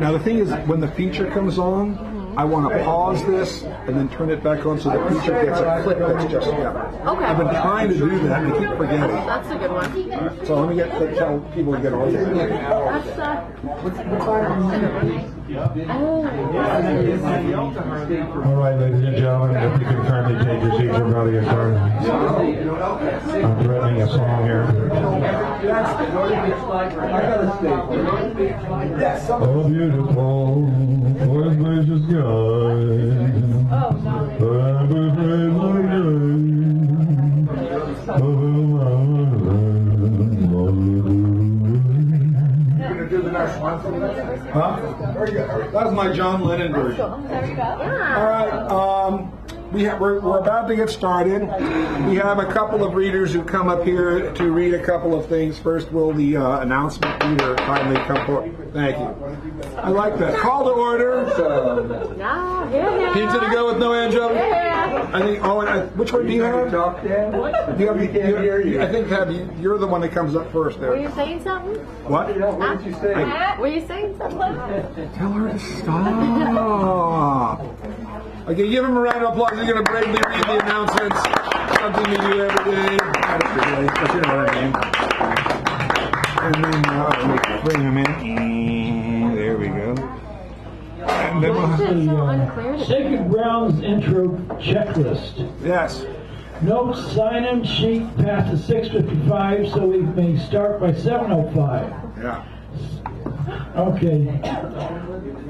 Now the thing is, when the feature comes on, I want to pause this and then turn it back on so the feature gets a clip that's just together. Okay. I've been trying to do that and I keep forgetting. That's a good one. So let me tell people to get on there. That's All right, ladies and gentlemen, if you can kindly take your seats, we're about to get started. I'm threatening a song here. Oh, beautiful, what a gracious God. Huh? That was my John Lennon version. All right, we're about to get started. We have a couple of readers who come up here to read a couple of things. First, will the announcement reader kindly come forward? Thank you. I like that. Call to order. Pizza to go with no anchovy. I think. Oh, which one do you have? Do you have? I think you're the one that comes up first there. Were you saying something? What? What did you say? Were you saying something? Tell her to stop. Okay, give him a round of applause. He's going to bravely read the announcements. Something we do every day. Not every day, but you know what I mean. And then bring him in. There we go. And then we'll have the Sacred Grounds intro checklist. Yes. No sign-in sheet past the 6:55, so we may start by 7:05. Yeah. Okay.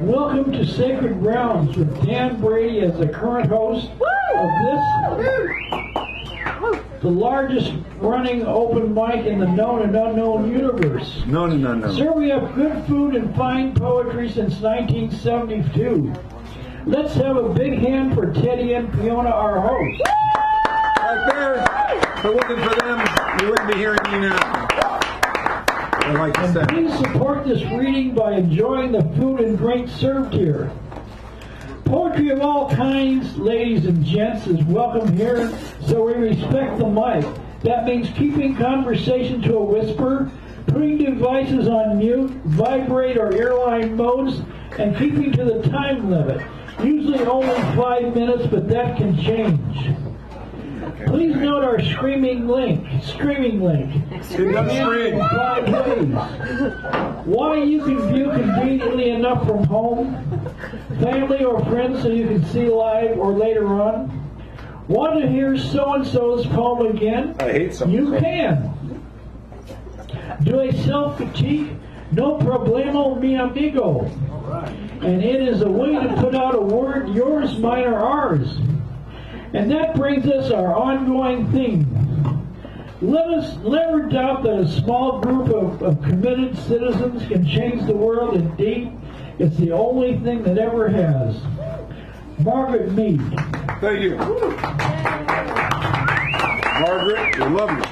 Welcome to Sacred Grounds with Dan Brady as the current host of this, the largest running open mic in the known and unknown universe. No. Serving up good food and fine poetry since 1972. Let's have a big hand for Teddy and Fiona, our hosts. Right there. If it wasn't for them, you wouldn't be hearing me now. Like and please support this reading by enjoying the food and drink served here. Poetry of all kinds, ladies and gents, is welcome here, so we respect the mic. That means keeping conversation to a whisper, putting devices on mute, vibrate or airline modes, and keeping to the time limit. Usually only 5 minutes, but that can change. Please note our streaming link. It doesn't stream. 5 ways. Why you can view conveniently enough from home, family or friends so you can see live or later on. Want to hear so-and-so's poem again? I hate some. You can. Do a self-critique? No problemo, mi amigo. And it is a way to put out a word, yours, mine, or ours. And that brings us our ongoing theme. Let us never doubt that a small group of committed citizens can change the world. Indeed, it's the only thing that ever has. Margaret Mead. Thank you. Margaret, we love you.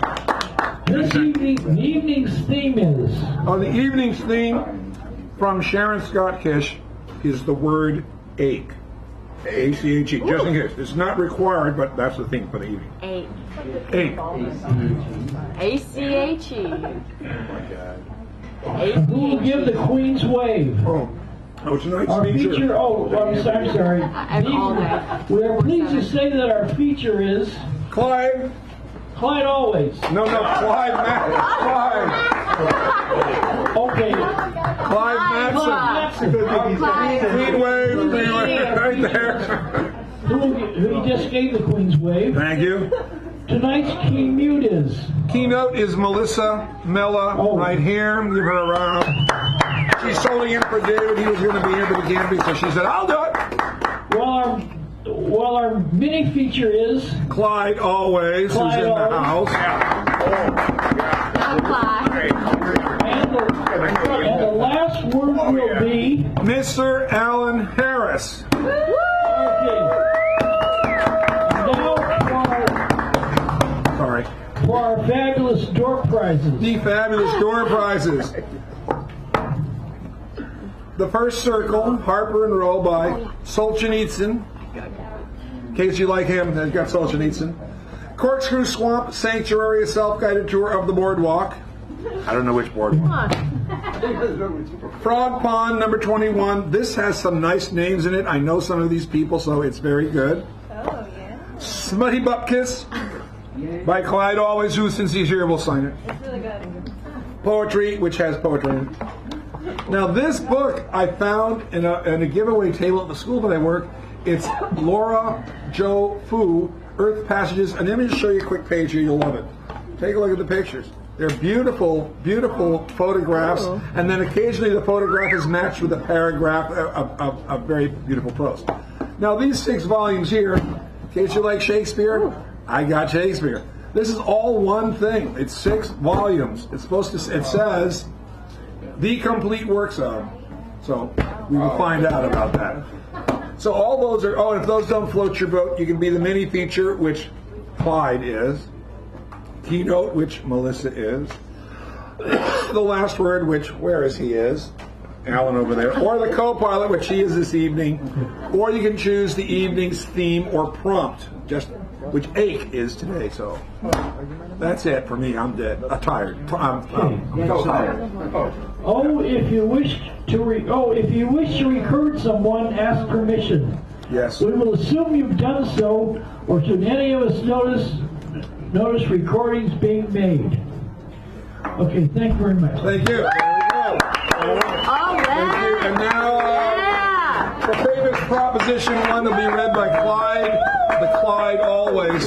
This evening, the evening's theme is... The evening's theme from Sharon Scott Kish is the word ache. A-C-H-E, just in case. It's not required, but that's the thing for the evening. Ache. Ache. A-C-H-E. Who will give the Queen's Wave? Oh, tonight's Our feature. feature, I'm sorry. I'm all day. We are pleased to say that our feature is Clyde. Clyde Always. No, Clyde Matson. Okay. Clyde Matson. Queen wave, right there. Who just gave the Queen's Wave. Thank you. Tonight's keynote is... Keynote is Melissa Mella right here. Give her a round. She's solely in for David. He was going to be here, but he can't be, so she said, I'll do it. Well, our mini feature is... Clyde Always, who's in the house. And the last word will be... Mr. Alan Harris. Okay. Now for our fabulous door prizes. The fabulous door prizes. The first circle, Harper and Row by Solzhenitsyn. In case you like him, they've got Solzhenitsyn. Corkscrew Swamp Sanctuary, a self-guided tour of the boardwalk. I don't know which boardwalk. Frog Pond, number 21. This has some nice names in it. I know some of these people, so it's very good. Oh, yeah. Smutty Bupkis by Clyde Always, who, since he's here, will sign it. It's really good. Poetry, which has poetry in it. Now, this book I found in a giveaway table at the school that I work. It's Laura Jo Fu, Earth Passages. And let me just show you a quick page here. You'll love it. Take a look at the pictures. They're beautiful, beautiful photographs. Oh. And then occasionally the photograph is matched with a paragraph of very beautiful prose. Now, these 6 volumes here, in case you like Shakespeare, I got Shakespeare. This is all one thing. It's 6 volumes. It says the complete works of. So we will find out about that. So all those are, and if those don't float your boat, you can be the mini feature, which Clyde is, keynote, which Melissa is, the last word, which, where is he is, Alan over there, or the co-pilot, which he is this evening, or you can choose the evening's theme or prompt, just which Ake is today. So that's it for me. I'm dead. I'm tired. I'm so tired. If you wish to recruit someone, ask permission. Yes. We will assume you've done so, or should any of us notice recordings being made. Okay, thank you very much. Thank you. There we go. All right. Thank you. And now, the famous Proposition 1 will be read by Clyde, the Clyde always.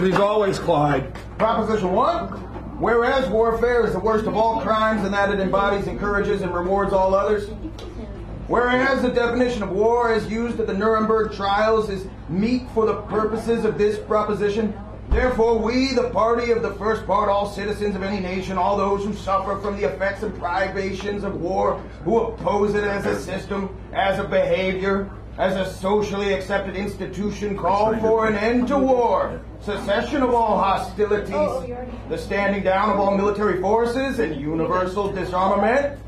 He's always Clyde. Proposition 1. Whereas warfare is the worst of all crimes and that it embodies, encourages, and rewards all others. Whereas the definition of war as used at the Nuremberg trials is meet for the purposes of this proposition. Therefore, we, the party of the first part, all citizens of any nation, all those who suffer from the effects and privations of war, who oppose it as a system, as a behavior, as a socially accepted institution, call for an end to war, cessation of all hostilities, the standing down of all military forces, and universal disarmament.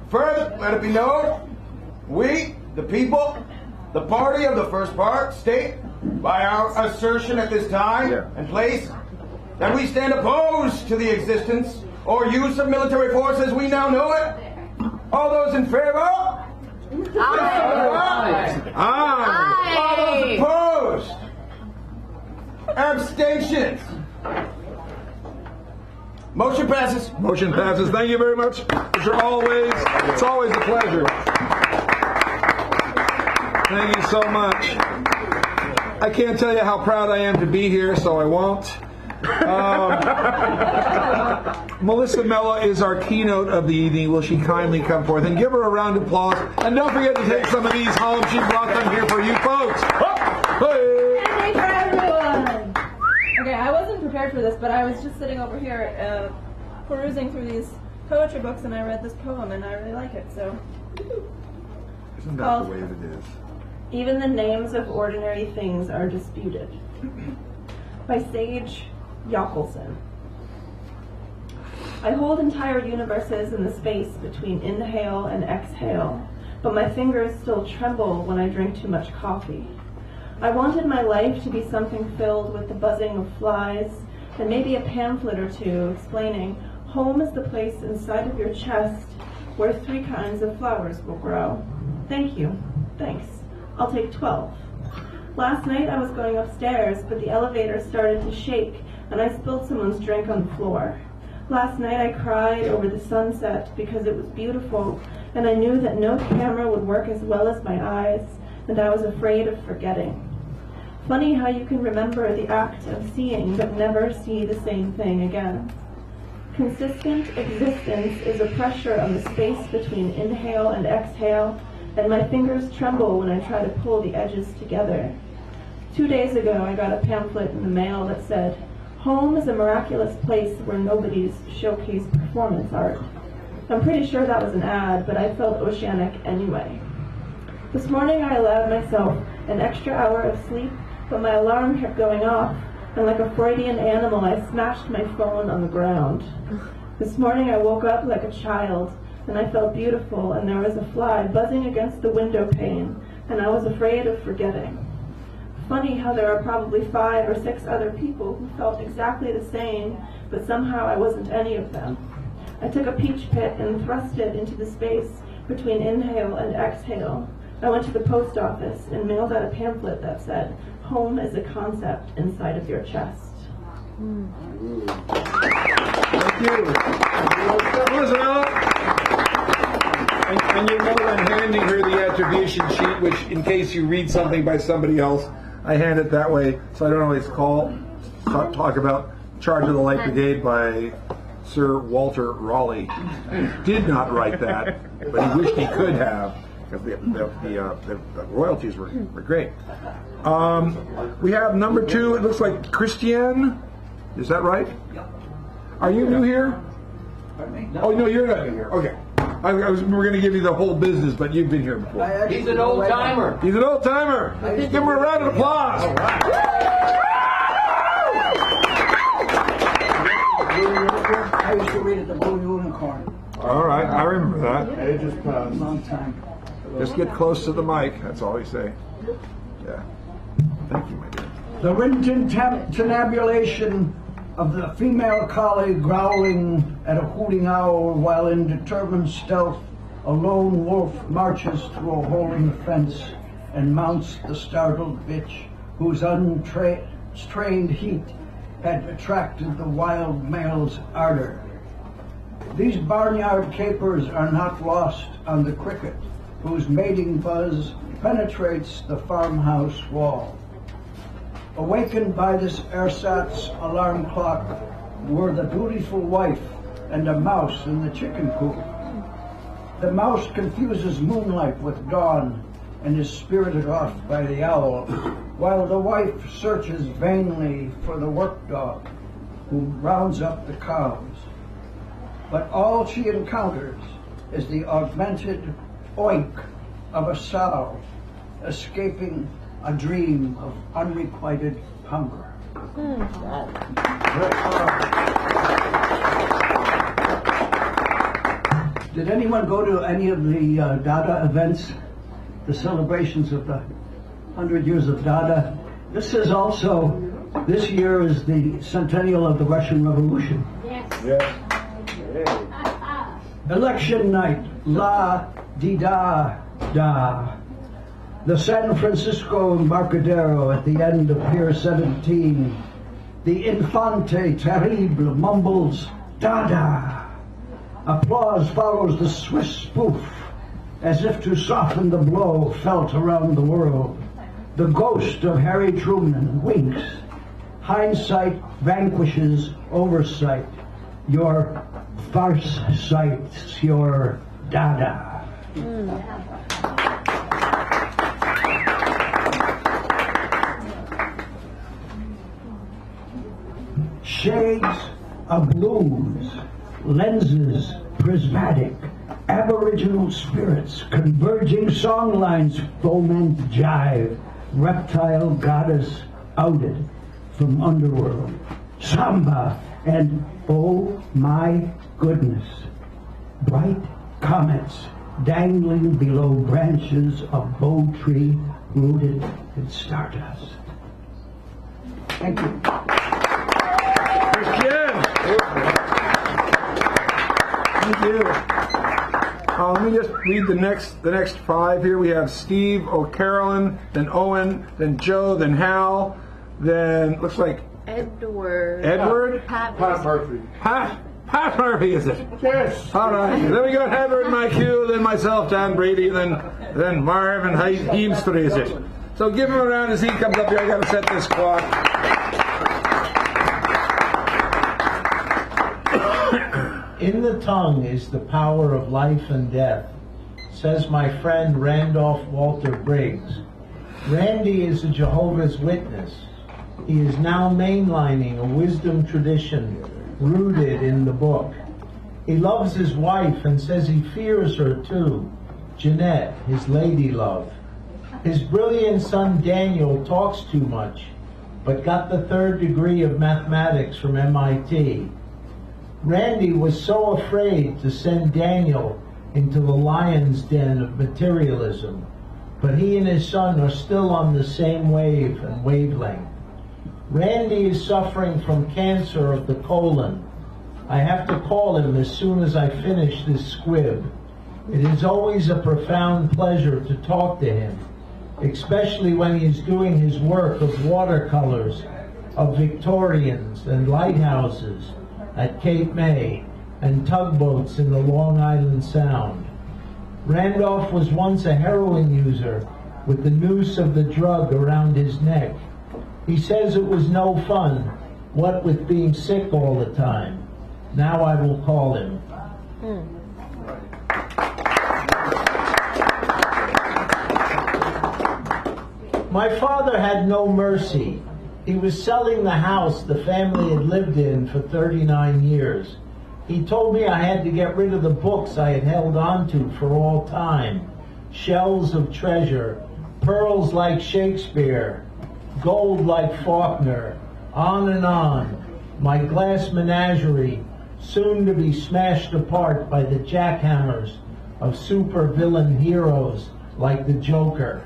Further, let it be known, we, the people, the party of the first part, state, by our assertion at this time and place, that we stand opposed to the existence or use of military force as we now know it. All those in favor? Aye. All those opposed? Abstentions? Motion passes. Motion passes. Thank you very much. It's always a pleasure. Thank you so much. I can't tell you how proud I am to be here, so I won't. Melissa Mella is our keynote of the evening. Will she kindly come forth and give her a round of applause? And don't forget to take some of these home. She brought them here for you folks. Hey. Hey for everyone. Okay, I wasn't prepared for this, but I was just sitting over here perusing through these poetry books, and I read this poem, and I really like it. So, Isn't that the way it is? Even the names of ordinary things are disputed. By Sage Yockelson. I hold entire universes in the space between inhale and exhale, but my fingers still tremble when I drink too much coffee. I wanted my life to be something filled with the buzzing of flies, and maybe a pamphlet or two explaining home is the place inside of your chest where 3 kinds of flowers will grow. Thank you. Thanks. I'll take 12. Last night I was going upstairs, but the elevator started to shake, and I spilled someone's drink on the floor. Last night I cried over the sunset because it was beautiful, and I knew that no camera would work as well as my eyes, and I was afraid of forgetting. Funny how you can remember the act of seeing, but never see the same thing again. Consistent existence is a pressure on the space between inhale and exhale, and my fingers tremble when I try to pull the edges together. 2 days ago, I got a pamphlet in the mail that said, "Home is a miraculous place where nobody's showcase performance art." I'm pretty sure that was an ad, but I felt oceanic anyway. This morning, I allowed myself an extra hour of sleep, but my alarm kept going off, and like a Freudian animal, I smashed my phone on the ground. This morning, I woke up like a child, and I felt beautiful, and there was a fly buzzing against the window pane, and I was afraid of forgetting. Funny how there are probably 5 or 6 other people who felt exactly the same, but somehow I wasn't any of them. I took a peach pit and thrust it into the space between inhale and exhale. I went to the post office and mailed out a pamphlet that said, "Home is a concept inside of your chest." Thank you. Listen up. And you know I'm handing her the attribution sheet, which in case you read something by somebody else, I hand it that way so I don't always talk about Charge of the Light Brigade by Sir Walter Raleigh. Did not write that, but he wished he could have, because the royalties were great. We have number 2, it looks like Christiane. Is that right? Are you new here? Oh, no, you're not new here. Okay. We're going to give you the whole business, but you've been here before. He's an old timer. He's an old timer. Give him a round of applause. I used to read at the Blue Unicorn. All right, I remember that. It just passed. Long time. Just get close to the mic. That's all we say. Yeah. Thank you, my dear. The written tabulation of the female collie growling at a hooting owl while in determined stealth a lone wolf marches through a hole in the fence and mounts the startled bitch whose untrained heat had attracted the wild male's ardor. These barnyard capers are not lost on the cricket whose mating buzz penetrates the farmhouse wall. Awakened by this ersatz alarm clock were the dutiful wife and a mouse in the chicken coop. The mouse confuses moonlight with dawn and is spirited off by the owl, while the wife searches vainly for the work dog who rounds up the cows. But all she encounters is the augmented oink of a sow escaping a dream of unrequited hunger. Did anyone go to any of the Dada events, the celebrations of the 100 years of Dada? This is also, this year is the centennial of the Russian Revolution. Yes. Election night, la-di-da-da. The San Francisco Embarcadero at the end of Pier 17. The Infante Terrible mumbles, Dada. Applause follows the Swiss spoof, as if to soften the blow felt around the world. The ghost of Harry Truman winks. Hindsight vanquishes oversight. Your farce sights your Dada. Shades of blues, lenses prismatic, aboriginal spirits, converging songlines foment jive, reptile goddess outed from underworld, samba, and oh my goodness, bright comets dangling below branches of bow tree rooted in stardust. Thank you. Thank you. Let me just read the next 5 here. We have Steve O'Carolyn, then Owen, then Joe, then Hal, then looks like Edward? Pat Murphy. Pat Murphy, is it? Yes. All right. Then we got Edward in my queue, then myself, Don Brady, then Marvin Heemster, is it? So give him a round as he comes up here. I got to set this clock. In the tongue is the power of life and death, says my friend Randolph Walter Briggs. Randy is a Jehovah's Witness. He is now mainlining a wisdom tradition rooted in the book. He loves his wife and says he fears her too, Jeanette, his lady love. His brilliant son Daniel talks too much, but got the 3rd degree of mathematics from MIT. Randy was so afraid to send Daniel into the lion's den of materialism, but he and his son are still on the same wave and wavelength. Randy is suffering from cancer of the colon. I have to call him as soon as I finish this squib. It is always a profound pleasure to talk to him, especially when he is doing his work of watercolors, of Victorians and lighthouses at Cape May and tugboats in the Long Island Sound. Randolph was once a heroin user with the noose of the drug around his neck. He says it was no fun, what with being sick all the time. Now I will call him. My father had no mercy. He was selling the house the family had lived in for 39 years. He told me I had to get rid of the books I had held onto for all time. Shells of treasure, pearls like Shakespeare, gold like Faulkner, on and on. My glass menagerie, soon to be smashed apart by the jackhammers of supervillain heroes like the Joker.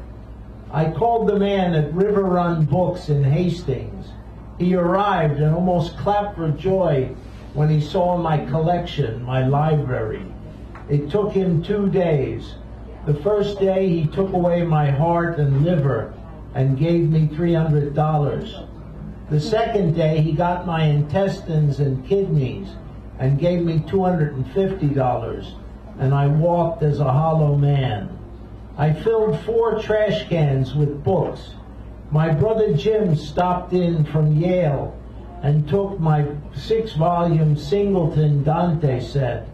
I called the man at River Run Books in Hastings. He arrived and almost clapped for joy when he saw my collection, my library. It took him 2 days. The first day he took away my heart and liver and gave me $300. The second day he got my intestines and kidneys and gave me $250, and I walked as a hollow man. I filled 4 trash cans with books. My brother Jim stopped in from Yale and took my 6-volume Singleton Dante set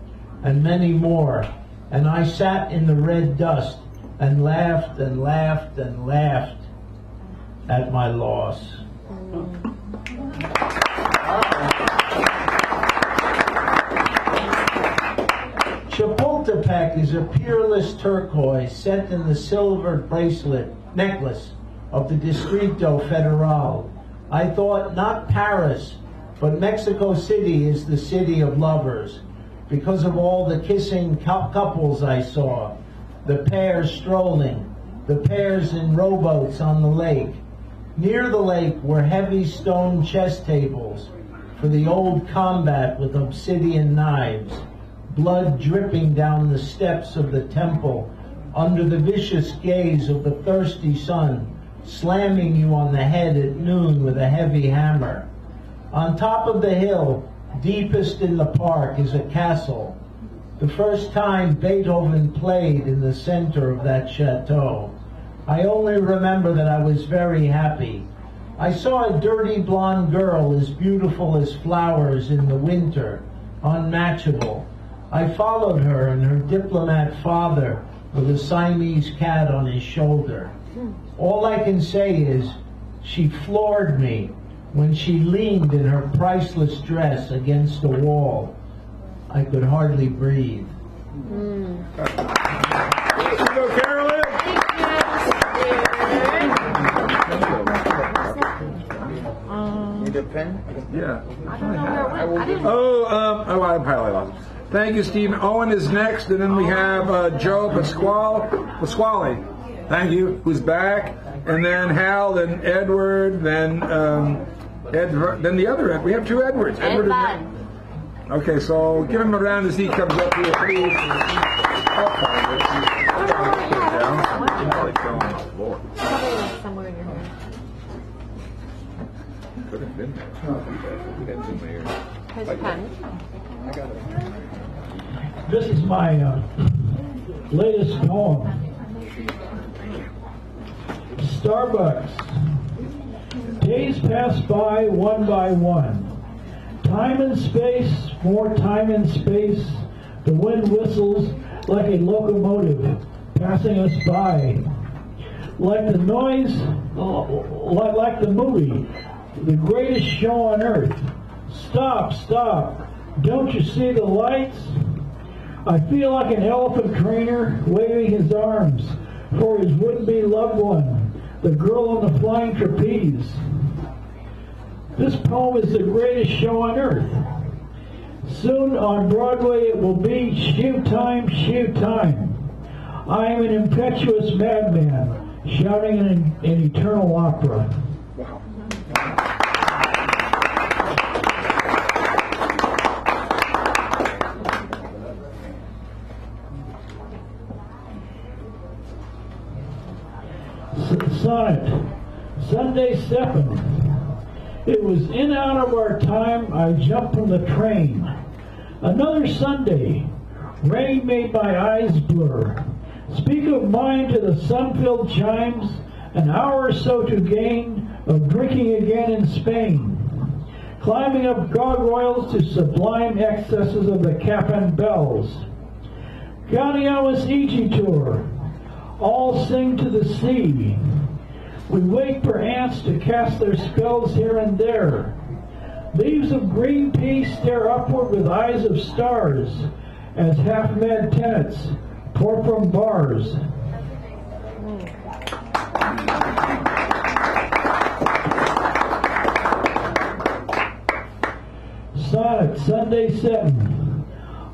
and many more, and I sat in the red dust and laughed and laughed and laughed at my loss. Chapultepec is a peerless turquoise set in the silver necklace of the Distrito Federal. I thought not Paris, but Mexico City is the city of lovers because of all the kissing couples I saw, the pairs strolling, the pairs in rowboats on the lake. Near the lake were heavy stone chess tables for the old combat with obsidian knives, blood dripping down the steps of the temple under the vicious gaze of the thirsty sun, slamming you on the head at noon with a heavy hammer. On top of the hill, deepest in the park, is a castle. The first time Beethoven played in the center of that chateau. I only remember that I was very happy. I saw a dirty blonde girl as beautiful as flowers in the winter, unmatchable. I followed her and her diplomat father with a Siamese cat on his shoulder. All I can say is, she floored me when she leaned in her priceless dress against a wall. I could hardly breathe. Go, Carolyn! Need a pen? Yeah. I don't know where it went. I didn't. I apologize. Lost it. Thank you, Stephen. Owen is next, and then we have Joe Pasquale. Thank you. Who's back? And then Hal, then Edward, then then the other Ed. We have 2 Edwards. Edward and okay, so give him a round as he comes up here, please. Somewhere in your hair. Could have been there. Here's a pen. This is my latest poem. Starbucks. Days pass by one. Time and space, more time and space. The wind whistles like a locomotive passing us by. Like the noise, like the movie, the greatest show on earth. Stop. Don't you see the lights? I feel like an elephant trainer waving his arms for his would-be loved one, the girl on the flying trapeze. This poem is the greatest show on earth. Soon on Broadway it will be shoot time. I am an impetuous madman shouting an eternal opera. Sonnet, Sunday 7. It was in out of our time, I jumped from the train. Another Sunday, rain made my eyes blur. Speak of mine to the sun-filled chimes, an hour or so to gain of drinking again in Spain. Climbing up gargoyles to sublime excesses of the cap and bells. Gaudiamus Igitur, all sing to the sea. We wait for ants to cast their spells here and there. Leaves of green pea stare upward with eyes of stars, as half-mad tenants pour from bars. Sonnet, Sunday 7.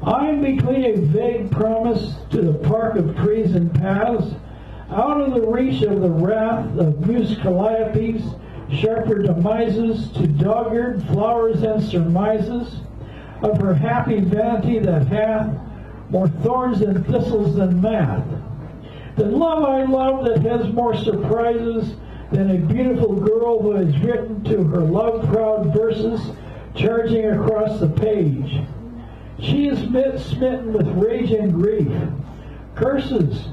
I am between a vague promise to the park of trees and paths, out of the reach of the wrath of Muse Calliopes, sharper demises to dog-eared flowers and surmises of her happy vanity that hath more thorns and thistles than math. Than love I love that has more surprises than a beautiful girl who has written to her love-proud verses charging across the page. She is smitten with rage and grief, curses,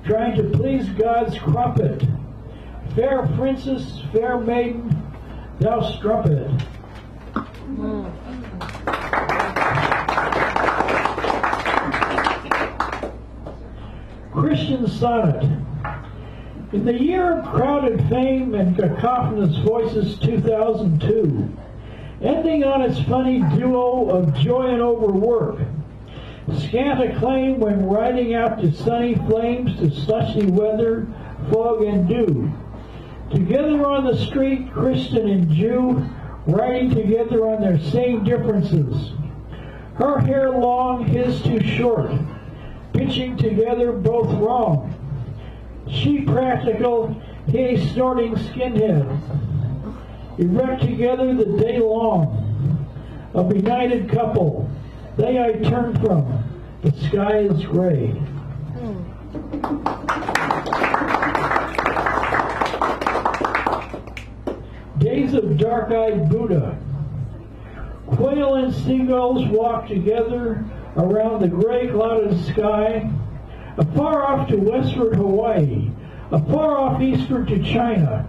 trying to please God's crumpet. Fair princess, fair maiden, thou strumpet. Christian sonnet. In the year of crowded fame and cacophonous voices 2002, ending on its funny duo of joy and overwork, scant acclaim when riding out to sunny flames, to slushy weather, fog and dew. Together on the street, Christian and Jew, riding together on their same differences. Her hair long, his too short, pitching together both wrong. She practical, he a snorting skinhead. Erect together the day long. A benighted couple, they I turn from, the sky is gray. Days of dark-eyed Buddha. Quail and seagulls walk together around the gray clouded sky, afar off to westward Hawaii, afar off eastward to China.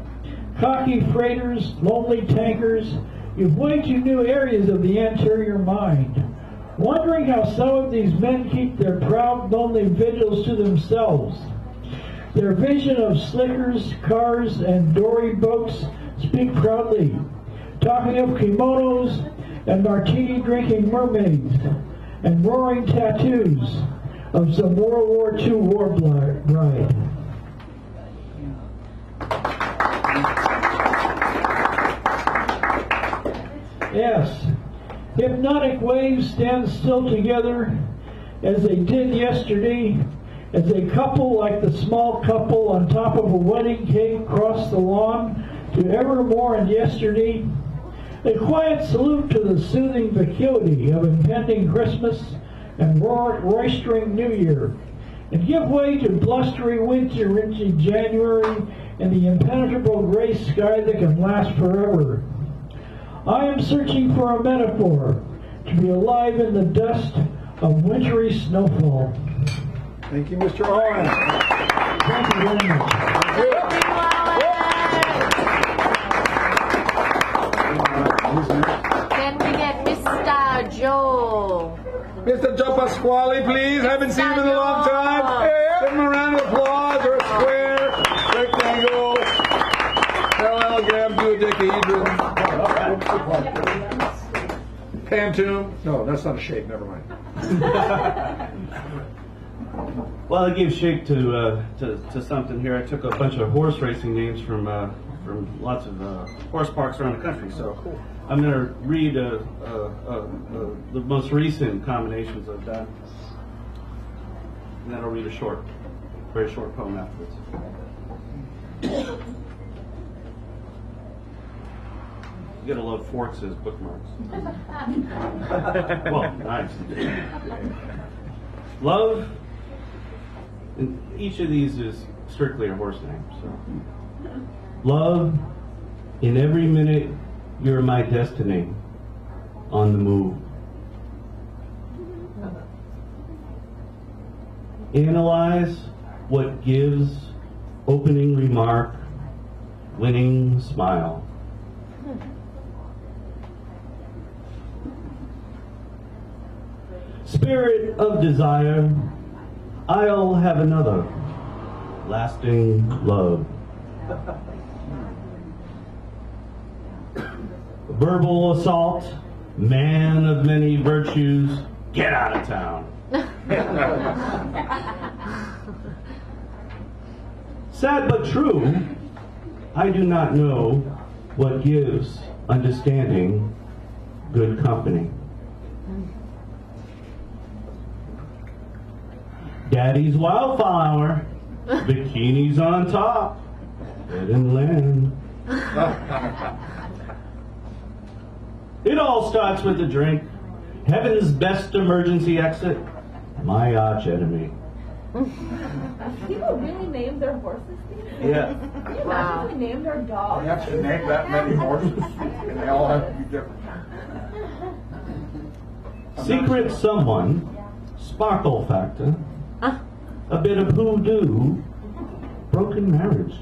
Cocky freighters, lonely tankers, give way to new areas of the anterior mind, wondering how some of these men keep their proud, lonely vigils to themselves. Their vision of slickers, cars, and dory boats speak proudly, talking of kimonos and martini-drinking mermaids and roaring tattoos of some World War II war bride. Yes, hypnotic waves stand still together as they did yesterday, as a couple like the small couple on top of a wedding cake crossed the lawn to evermore and yesterday. A quiet salute to the soothing vacuity of impending Christmas and roistering New Year, and give way to blustery winter into January and the impenetrable gray sky that can last forever. I am searching for a metaphor to be alive in the dust of wintry snowfall. Thank you, Mr. Owen. Thank you very much. Can we get Mr. Joe? Mr. Joe Pasquale, please. Haven't seen him in a long time. Give him a round of applause, or a square, rectangle, parallelogram, dodecahedron, pantoum. No, that's not a shape. Never mind. Well, I gave shape to something here. I took a bunch of horse racing names from lots of horse parks around the country. So I'm going to read the most recent combinations of that, and then I'll read a very short poem afterwards. You gotta love forks as bookmarks. Well, nice. Love, and each of these is strictly a horse name. So, love, in every minute, you're my destiny on the move. Analyze what gives opening remark, winning smile. Spirit of desire, I'll have another lasting love. Verbal assault, man of many virtues, get out of town. Sad but true, I do not know what gives understanding good company. Daddy's wildflower, bikinis on top, head and land. It all starts with a drink. Heaven's best emergency exit, my arch enemy. People really named their horses things? Yeah. Can you imagine if we named our dogs? You have to name that many horses, and they all have to be different. Secret someone, sparkle factor, a bit of hoodoo, broken marriage.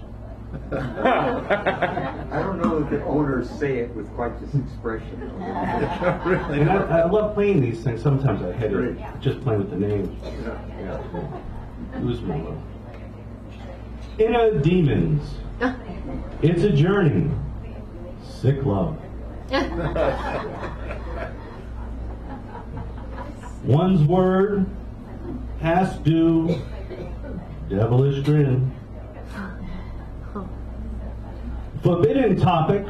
I don't know if the owners say it with quite this expression. Really? And I love playing these things. Sometimes I hate it, just playing with the names. Lose my love. Inner demons. It's a journey. Sick love. One's word, past due, devilish grin. Forbidden topic,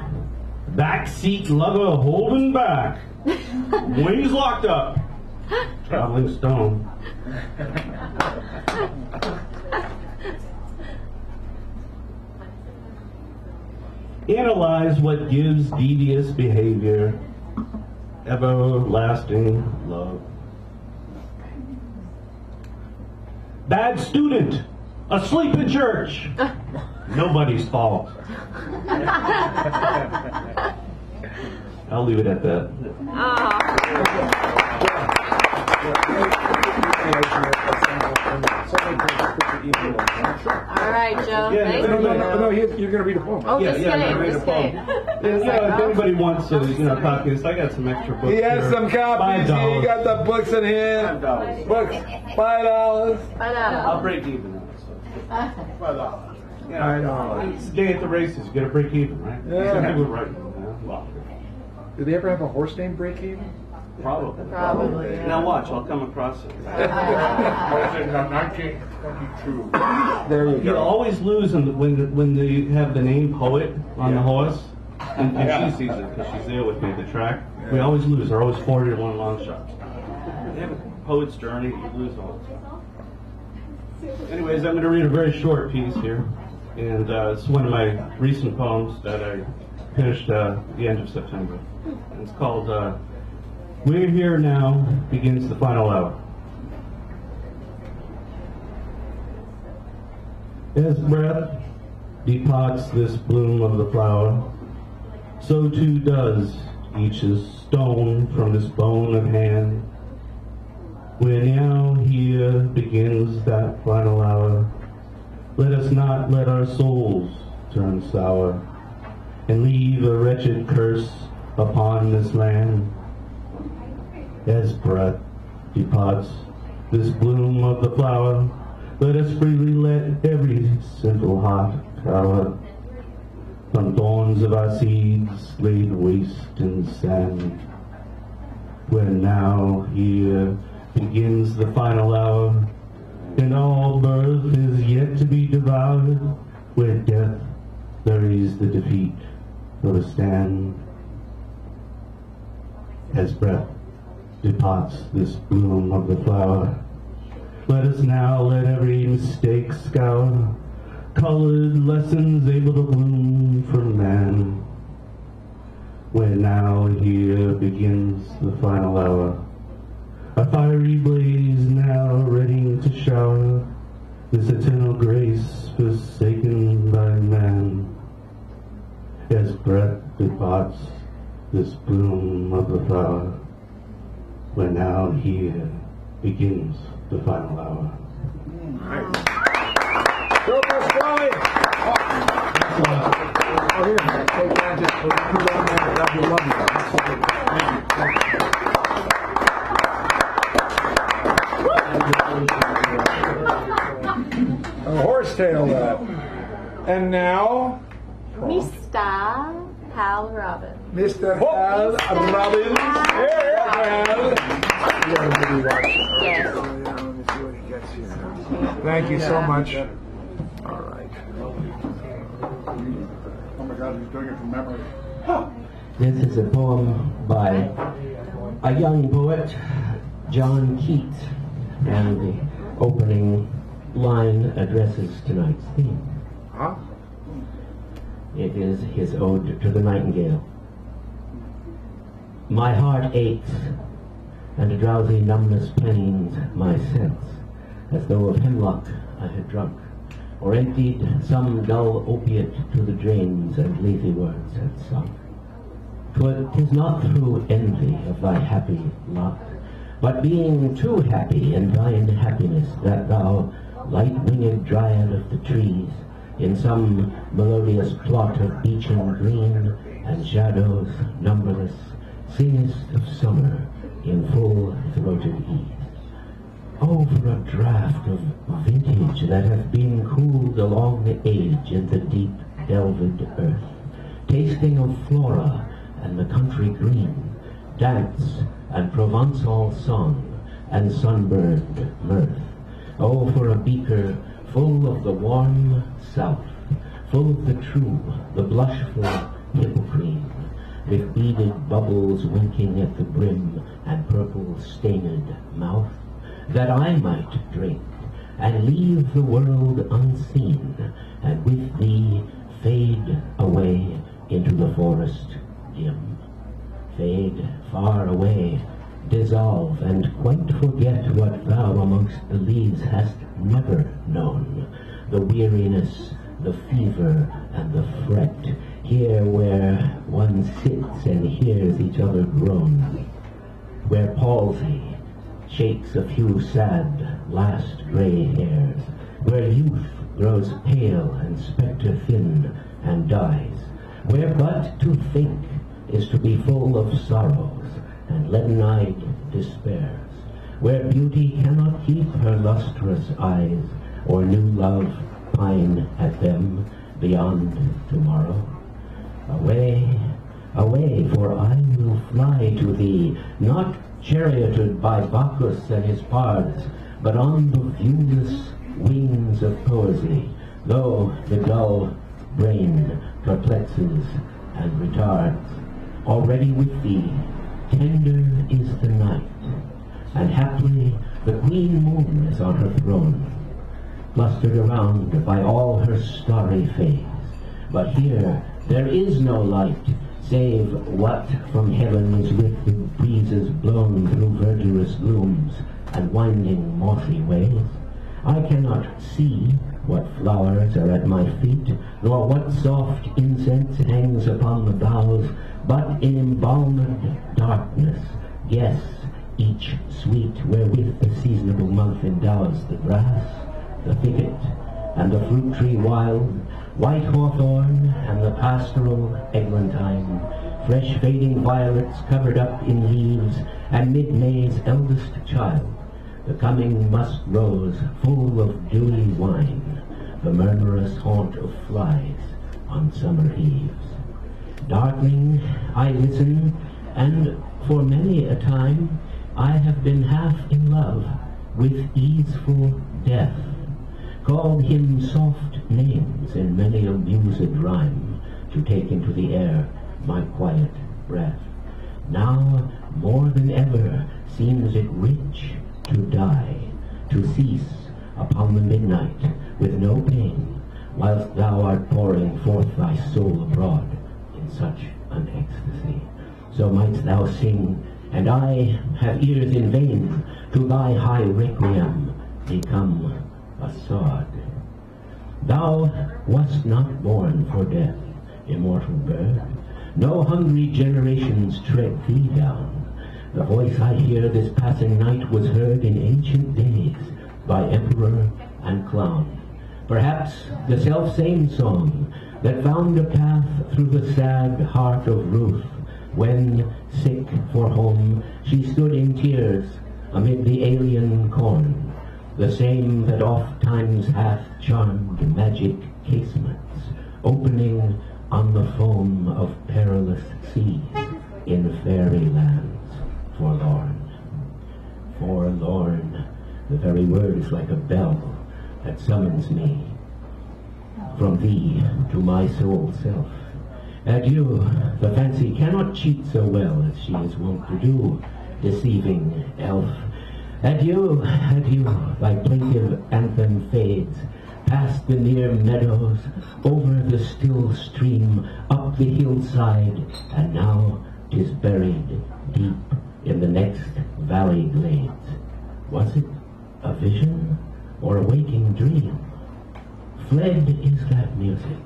backseat lover holding back. Wings locked up. Traveling stone. Analyze what gives devious behavior everlasting love. Bad student, asleep in church. Nobody's fault. I'll leave it at that. All right, Joe. Yeah, Thank no, you. No, you're going to read a poem. Oh, just kidding. I'm ready Just to kidding. If anybody wants to, copies, I got some extra books. He has here. some copies. $5. He got the books in here. Books, $5. I'll break even on this. It's the day at the races. You got to break even, right? Yeah. Some people are right. Well, Did they ever have a horse named Break Even? probably. Probably, yeah. Now watch. I'll come across it. 1922. There you You go. always lose when they have the name poet on the horse, and she sees it because she's there with me at the track. We always lose. They're always 40 to 1 long shot. They have a poet's journey. You lose all. Anyways, I'm going to read a very short piece here, and it's one of my recent poems that I finished the end of September. And it's called "We're Here Now Begins the Final Hour." As breath departs this bloom of the flower, so too does each stone from this bone of hand. We're now here begins that final hour. Let us not let our souls turn sour, and leave a wretched curse upon this land. As breath departs this bloom of the flower, let us freely let every sinful heart cower from thorns of our seeds laid waste in sand. We're now here begins the final hour, and all birth is yet to be devoured, where death buries the defeat of a stand. As breath departs this bloom of the flower, let us now let every mistake scour, colored lessons able to bloom from man. Where now here begins the final hour, a fiery blaze now ready to shower this eternal grace for lost this bloom of the flower, where now here begins the final hour. Go Pasquale! Oh, here, take that, just put it on there. That'd be lovely. A horsetail lap. And now, Mr. Hal Robbins. Mr. Hal Robbins. Here, Hal. You gotta really watch it. Yes. Let me see what he gets here. Thank you so much. All right. Oh my God, he's doing it from memory. This is a poem by a young poet, John Keats, and the opening line addresses tonight's theme. Huh? It is his ode to the nightingale. My heart aches, and a drowsy numbness pains my sense, as though of hemlock I had drunk, or emptied some dull opiate to the drains and lazy words had sunk. 'Tis not through envy of thy happy lot, but being too happy in thine happiness, that thou, light-winged dryad of the trees, in some melodious plot of beechen green and shadows numberless, singest of summer in full-throated ease. Oh, for a draught of vintage that hath been cooled along the age in the deep delved earth, tasting of flora and the country green, dance and Provençal song and sunburned mirth. Oh, for a beaker full of the warm south, full of the true, the blushful hippocrene, with beaded bubbles winking at the brim and purple-stained mouth, that I might drink and leave the world unseen, and with thee fade away into the forest dim. Fade far away, dissolve, and quite forget what thou amongst the leaves hast never known, the weariness, the fever, and the fret, here where one sits and hears each other groan, where palsy shakes a few sad last grey hairs, where youth grows pale and spectre-thin and dies, where but to think is to be full of sorrows and leaden-eyed despairs, where beauty cannot keep her lustrous eyes, or new love pine at them beyond tomorrow. Away, away, for I will fly to thee, not charioted by Bacchus and his pards, but on the viewless wings of poesy, though the dull brain perplexes and retards. Already with thee, tender is the night, and haply the queen moon is on her throne, clustered around by all her starry face. But here there is no light, save what from heaven is with the breezes blown through verdurous glooms and winding mossy ways. I cannot see what flowers are at my feet, nor what soft incense hangs upon the boughs, but in embalmed darkness guess each sweet wherewith the seasonable month endows the grass, the thicket, and the fruit tree wild, white hawthorn, and the pastoral eglantine, fresh fading violets covered up in leaves, and mid-May's eldest child, the coming musk rose full of dewy wine, the murmurous haunt of flies on summer eves. Darkling, I listen, and for many a time I have been half in love with easeful death, called him soft names in many a mused rhyme, to take into the air my quiet breath. Now more than ever seems it rich to die, to cease upon the midnight with no pain, whilst thou art pouring forth thy soul abroad in such an ecstasy. So mightst thou sing, and I have ears in vain, to thy high requiem become a sod. Thou wast not born for death, immortal bird, No hungry generations tread thee down. The voice I hear this passing night was heard in ancient days by emperor and clown. Perhaps the self-same song that found a path through the sad heart of Ruth, when, sick for home, she stood in tears amid the alien corn, the same that oft times hath charmed magic casements, opening on the foam of perilous seas in fairy lands forlorn. Forlorn, the very word is like a bell that summons me from thee to my sole self. Adieu, the fancy cannot cheat so well as she is wont to do, deceiving elf. Adieu, adieu, thy plaintive anthem fades, past the near meadows, over the still stream, up the hillside, and now 'tis buried deep in the next valley glades. Was it a vision or a waking dream? Fled is that music.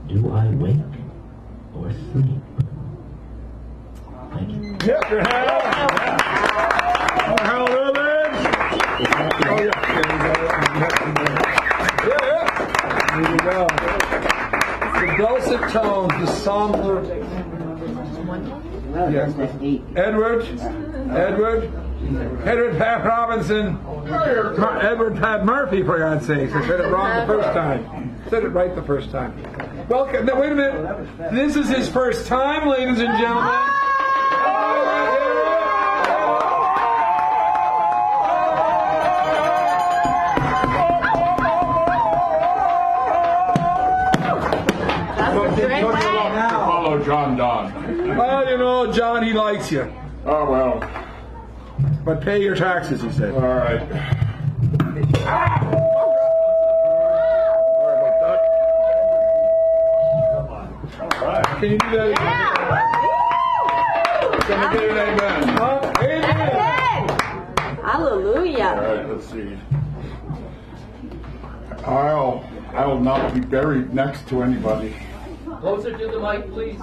Do I wake or sleep? Thank you. Yep, your hand. Hallelujah. Oh, yeah. There you go. The dulcet tones, the somber. Yes. Edward Pat Robinson. Edward Pat Murphy, for God's sakes. I said it wrong the first time. Said it right the first time. Welcome. Now, wait a minute. This is his first time, ladies and gentlemen. Follow John Don. Well, you know, John, he likes you. Oh, well. But pay your taxes, he said. All right. Can you do that again? Can I get an amen? Huh? Amen. Hallelujah. All right, let's see. I'll not be buried next to anybody. Closer to the mic, please.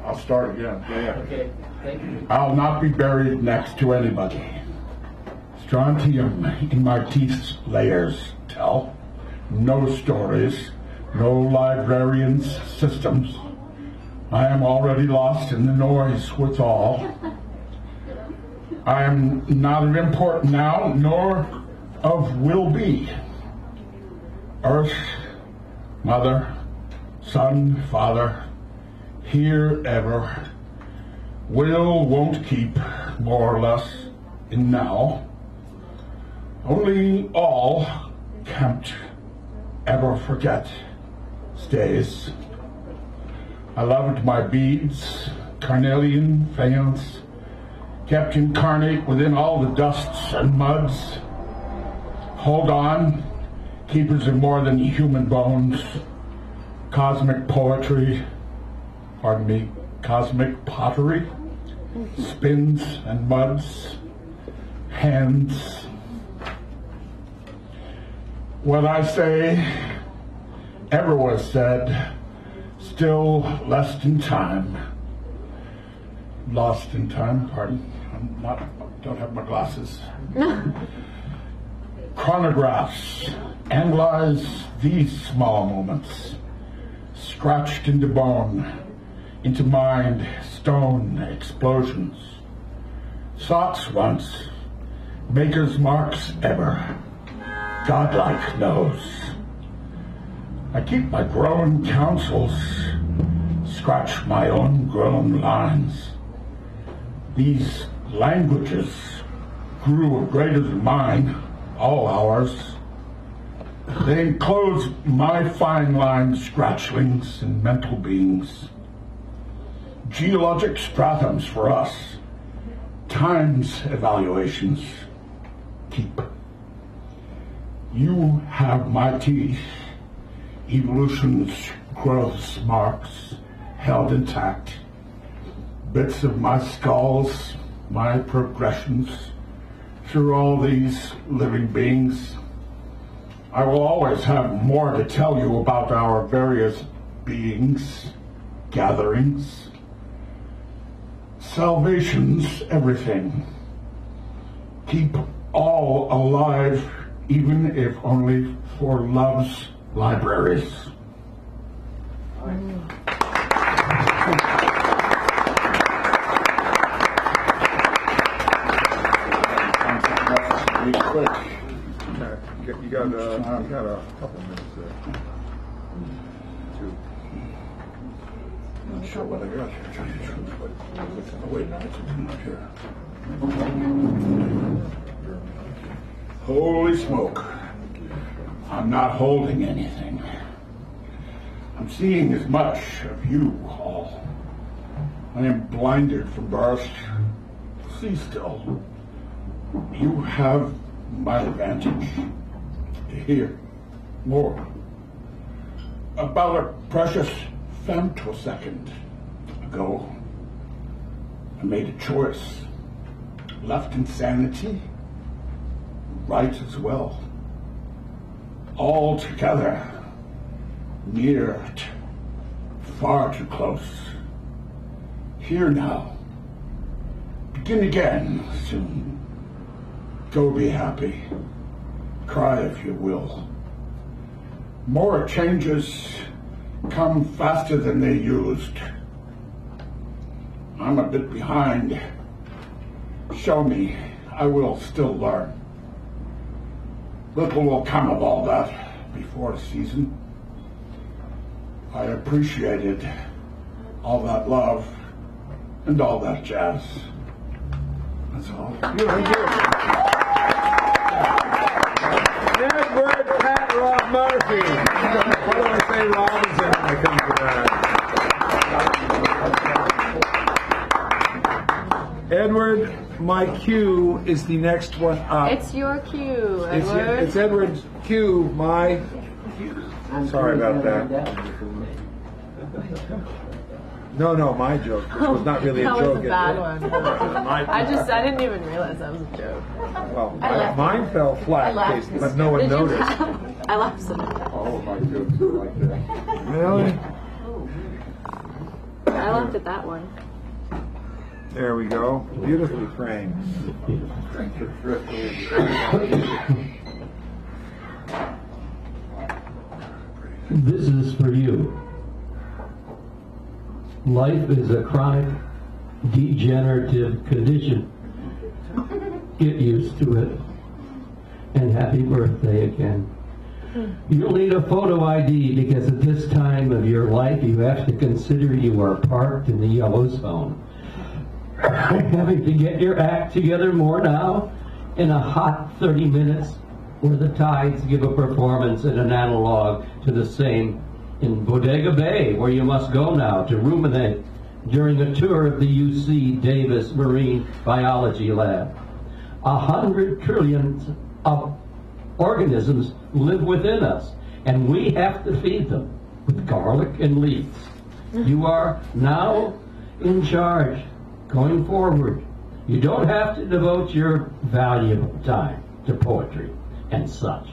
I'll start again. Okay, thank you. I'll not be buried next to anybody. Strontium in my teeth's layers tell. No stories, no librarian's systems. I am already lost in the noise withal. I am not of import now, nor of will be. Earth, mother, son, father, here ever, won't keep, more or less, in now. Only all can't ever forget stays. I loved my beads, carnelian faience, kept incarnate within all the dusts and muds. Hold on, keepers of more than human bones, cosmic poetry, pardon me, cosmic pottery, spins and muds, hands. What I say ever was said, still lost in time. Lost in time, pardon. Don't have my glasses. Chronographs analyze these small moments, scratched into bone, into mind, stone explosions. Thoughts once, maker's marks ever, godlike knows. I keep my grown counsels, scratch my own grown lines. These languages grew greater than mine, all ours. They enclose my fine line scratchlings and mental beings. Geologic stratums for us, time's evaluations keep. You have my teeth, evolution's growth's marks held intact, bits of my skulls, my progressions through all these living beings. I will always have more to tell you about our various beings, gatherings. Salvation's everything. Keep all alive, even if only for love's libraries. Be quick. You got a couple minutes there. Two. Not sure what I got here, to tell you the truth, but it's in the way now, it's not here. Holy smoke. I'm not holding anything. I'm seeing as much of you all. I am blinded from birth. See still. You have my advantage to hear more. About a precious femtosecond ago, I made a choice. Left insanity, right as well. All together, near, far too close. Here now. Begin again soon. Go be happy. Cry if you will. More changes come faster than they used. I'm a bit behind. Show me. I will still learn. Little will come of all that before the season. I appreciated all that love and all that jazz. That's all. Edward Pat Rob Murphy. Why do I say Robinson when I come to that? Edward, my cue is the next one up. It's your cue, Edward. It's Edward's cue, my... Sorry about that. No, my joke. This was not really a That joke. was a bad one. I didn't even realize that was a joke. Well, mine fell flat, but no one noticed. I laughed at it. All of my jokes are like that. Really? I laughed at that one. There we go. Beautifully framed. This is for you. Life is a chronic, degenerative condition. Get used to it. And happy birthday again. You'll need a photo ID because at this time of your life you have to consider you are parked in the yellow zone. Having to get your act together more now in a hot 30 minutes where the tides give a performance in an analog to the same in Bodega Bay, where you must go now to ruminate during a tour of the UC Davis Marine Biology Lab. 100 trillion of organisms live within us, and we have to feed them with garlic and leeks. You are now in charge, going forward. You don't have to devote your valuable time to poetry and such,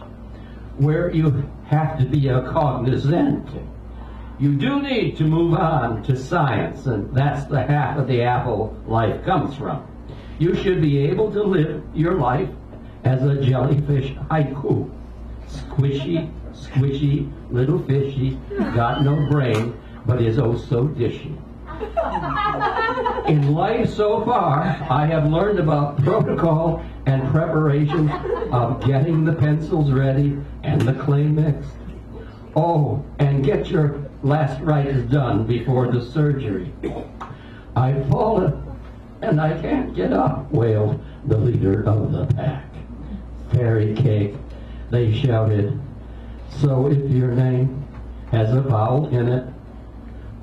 where you have to be a cognizant. You do need to move on to science, and that's the half of the apple life comes from. You should be able to live your life as a jellyfish haiku. Squishy, squishy, little fishy, got no brain, but is oh so dishy. In life so far, I have learned about protocol and preparation of getting the pencils ready and the clay mixed. Oh, and get your last rites done before the surgery. I've fallen and I can't get up, wailed the leader of the pack. Fairy cake, they shouted. So if your name has a vowel in it,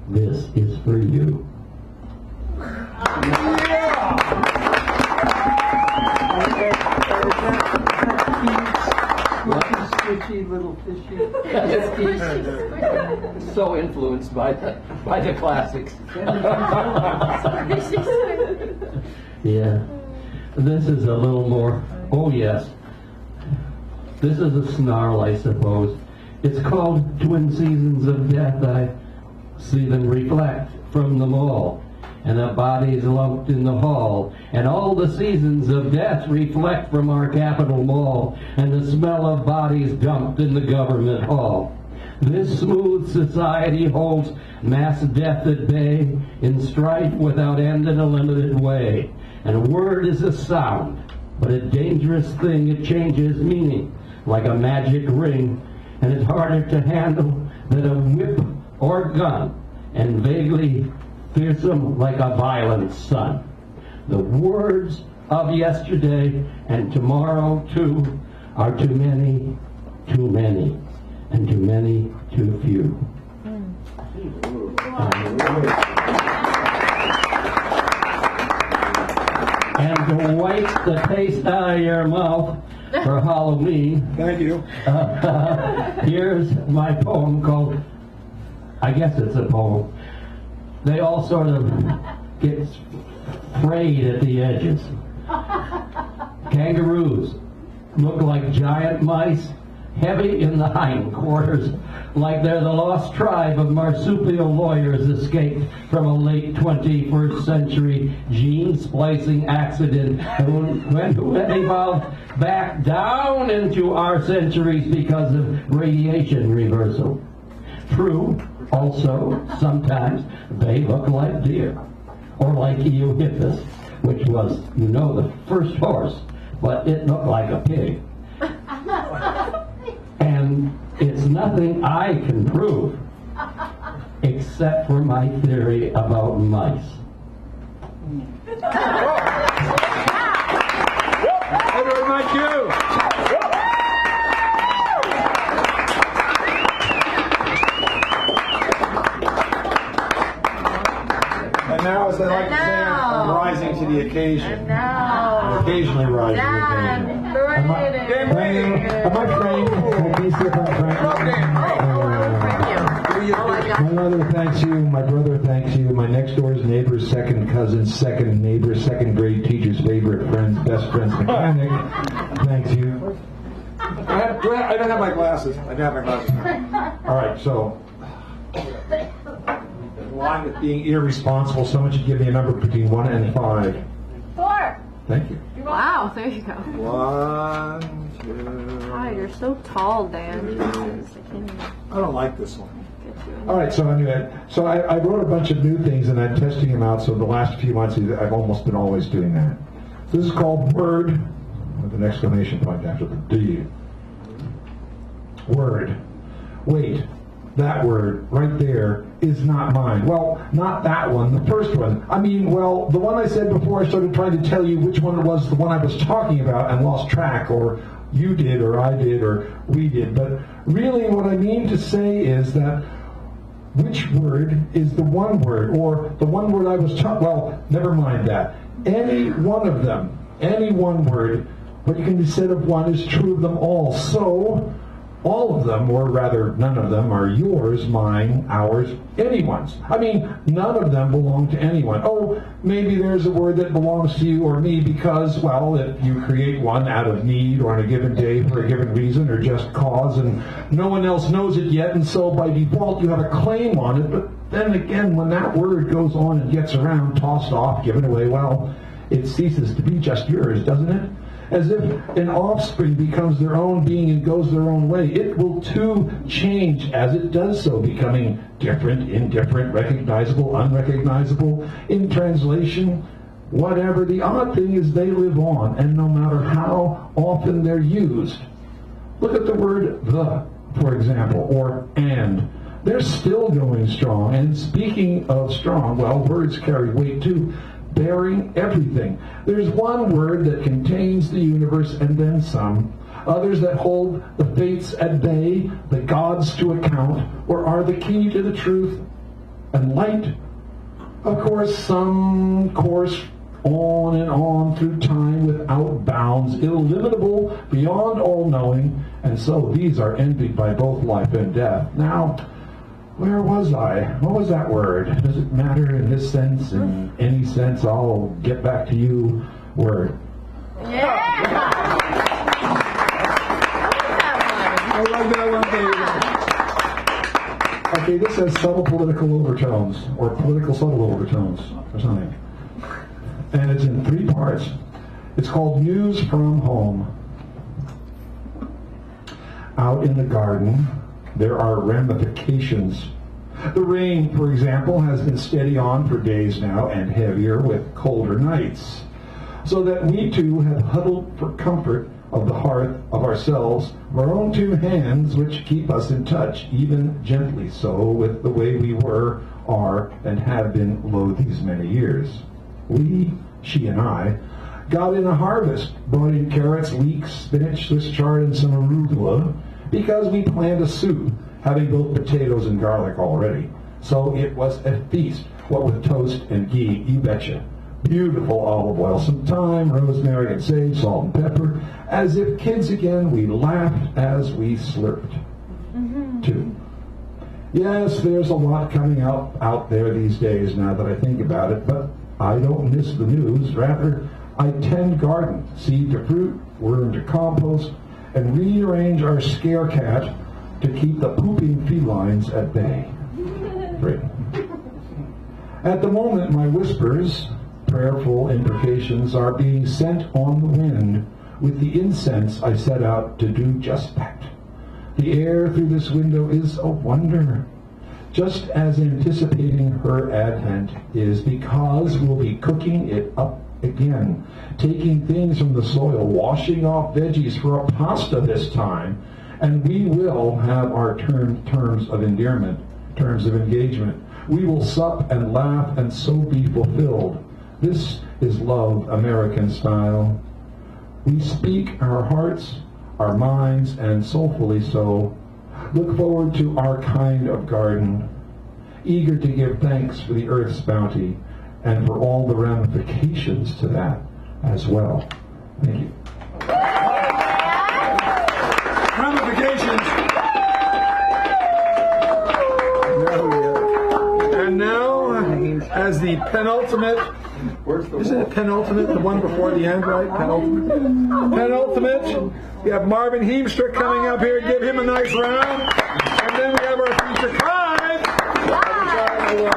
this is for you. Squishy little fishy. So influenced by the classics. Yeah. This is a little more, oh yes. This is a snarl, I suppose. It's called Twin Seasons of Death. see them reflect from the mall, and the bodies lumped in the hall, and all the seasons of death reflect from our Capitol Mall, and the smell of bodies dumped in the government hall. This smooth society holds mass death at bay, in strife without end in a limited way. And a word is a sound, but a dangerous thing, it changes meaning, like a magic ring, and it's harder to handle than a whip or gun, and vaguely fearsome like a violent sun. The words of yesterday and tomorrow too are too many, and too many too few. And to wipe the taste out of your mouth for Halloween. Thank you. Here's my poem called, I guess it's a poem. They all sort of get frayed at the edges. Kangaroos look like giant mice, heavy in the hindquarters, like they're the lost tribe of marsupial lawyers escaped from a late 21st century gene splicing accident who had evolved back down into our centuries because of radiation reversal. True, also, sometimes they look like deer, or like Eohippus, which was, you know, the first horse, but it looked like a pig. And it's nothing I can prove, except for my theory about mice. Everyone like you. And now, as I like to say, I'm rising to the occasion. I'm occasionally rising to the occasion. My friend, these different friends. My mother thanks you, my brother thanks you, my next door's neighbor's second cousin, second neighbor, second grade teacher's favorite friend's best friend's mechanic thanks you. I don't have my glasses. I don't have my glasses. All right, so in line with being irresponsible, someone should give me a number between 1 and 5. 4. Thank you. Wow, there you go. 1, 2. Wow, you're so tall, Dan. Jesus, I don't like this one. All right, so anyway, so I wrote a bunch of new things and I'm testing them out. So the last few months, I've almost been always doing that. This is called Word, with an exclamation point after the D. Word. Wait, that word right there is not mine. Well, not that one, the first one. I mean, well, the one I said before I started trying to tell you which one was the one I was talking about and lost track, or you did, or I did, or we did. But really what I mean to say is that which word is the one word, or the one word I was talking, well, never mind that. Any one of them, any one word, what can be said of one is true of them all. So, all of them, or rather none of them, are yours, mine, ours, anyone's. I mean, none of them belong to anyone. Oh, maybe there's a word that belongs to you or me because, well, if you create one out of need or on a given day for a given reason or just cause, and no one else knows it yet, and so by default you have a claim on it. But then again, when that word goes on and gets around, tossed off, given away, well, it ceases to be just yours, doesn't it? As if an offspring becomes their own being and goes their own way, it will too change as it does so, becoming different, indifferent, recognizable, unrecognizable, in translation, whatever. The odd thing is they live on, and no matter how often they're used. Look at the word the, for example, or and. They're still going strong, and speaking of strong, well, words carry weight too. Bearing everything. There's one word that contains the universe and then some. Others that hold the fates at bay, the gods to account, or are the key to the truth and light. Of course, some course on and on through time without bounds, illimitable, beyond all knowing, and so these are envied by both life and death. Now, where was I? What was that word? Does it matter in this sense? In any sense, I'll get back to you. Word. Yeah! I love that one, baby. Okay, this has subtle political overtones, or political subtle overtones, or something. And it's in 3 parts. It's called News from Home. Out in the garden, there are ramifications. The rain, for example, has been steady on for days now, and heavier with colder nights. So that we too have huddled for comfort of the hearth of ourselves, of our own 2 hands, which keep us in touch, even gently so, with the way we were, are, and have been lo these many years. We, she and I, got in a harvest, brought in carrots, leeks, spinach, Swiss chard, and some arugula, because we planned a soup, having both potatoes and garlic already. So it was a feast, what with toast and ghee, you betcha. Beautiful olive oil, some thyme, rosemary, and sage, salt, and pepper. As if kids again, we laughed as we slurped. Too. Yes, there's a lot coming out there these days now that I think about it, but I don't miss the news. Rather, I tend garden, seed to fruit, worm to compost, and rearrange our scare cat to keep the pooping felines at bay. 3. At the moment, my whispers, prayerful imprecations, are being sent on the wind with the incense I set out to do just that. The air through this window is a wonder, just as anticipating her advent is, because we'll be cooking it up again, taking things from the soil, washing off veggies for a pasta this time, and we will have our terms of endearment, terms of engagement. We will sup and laugh and so be fulfilled. This is love, American style. We speak our hearts, our minds, and soulfully so, look forward to our kind of garden, eager to give thanks for the earth's bounty and for all the ramifications to that as well. Thank you. Ramifications. And now, as the penultimate, isn't it penultimate, the one before the end, right? Penultimate. We have Marvin Heemstra coming up here. Give him a nice round. And then we have our feature Clive,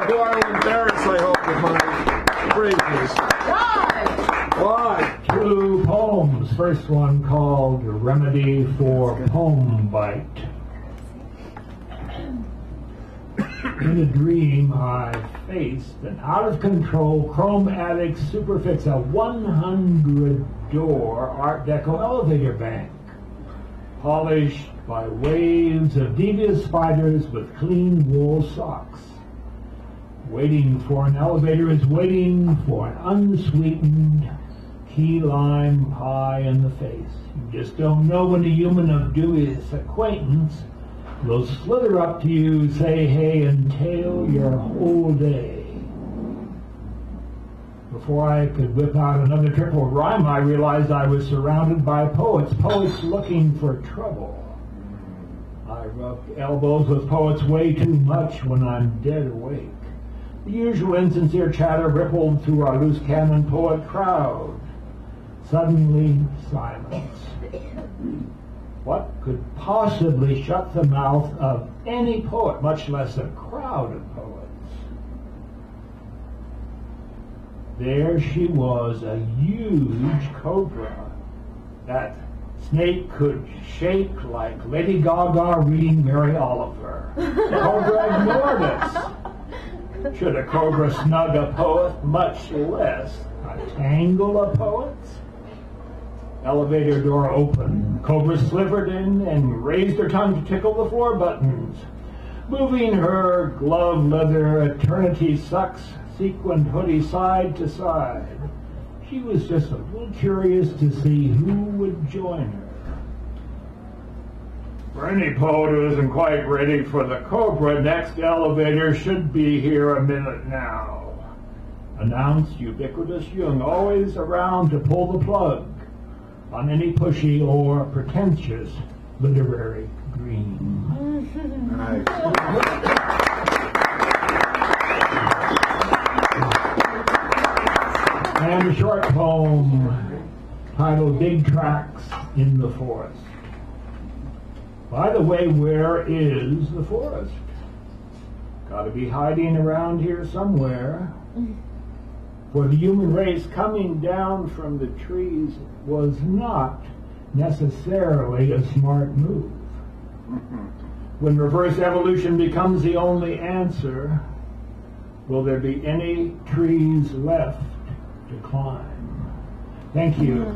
who I will embarrass, I hope, with my phrases. Clive. 2 poems. First one called Remedy for Poem Bite. In a dream, I faced an out-of-control chrome attic superfix a 100-door Art Deco elevator bank, polished by waves of devious spiders with clean wool socks. Waiting for an elevator is waiting for an unsweetened key lime pie in the face. You just don't know when a human of dubious acquaintance will slither up to you, say hey, and tail your whole day. Before I could whip out another triple rhyme, I realized I was surrounded by poets looking for trouble. I rub elbows with poets way too much when I'm dead awake. The usual insincere chatter rippled through our loose cannon poet crowd. Suddenly, silence. What could possibly shut the mouth of any poet, much less a crowd of poets? There she was, a huge cobra. That snake could shake like Lady Gaga reading Mary Oliver. The cobra ignored us. Should a cobra snug a poet, much less a tangle of poets? Elevator door open. Cobra slivered in and raised her tongue to tickle the floor buttons. Moving her glove leather eternity sucks sequined hoodie side to side. She was just a little curious to see who would join her. For any poet who isn't quite ready for the Cobra, next elevator should be here a minute now. Announced ubiquitous Jung, always around to pull the plug on any pushy or pretentious literary green. And a short poem titled Big Tracks in the Forest. By the way, where is the forest? Gotta be hiding around here somewhere. For the human race, coming down from the trees was not necessarily a smart move. When reverse evolution becomes the only answer, will there be any trees left to climb? Thank you.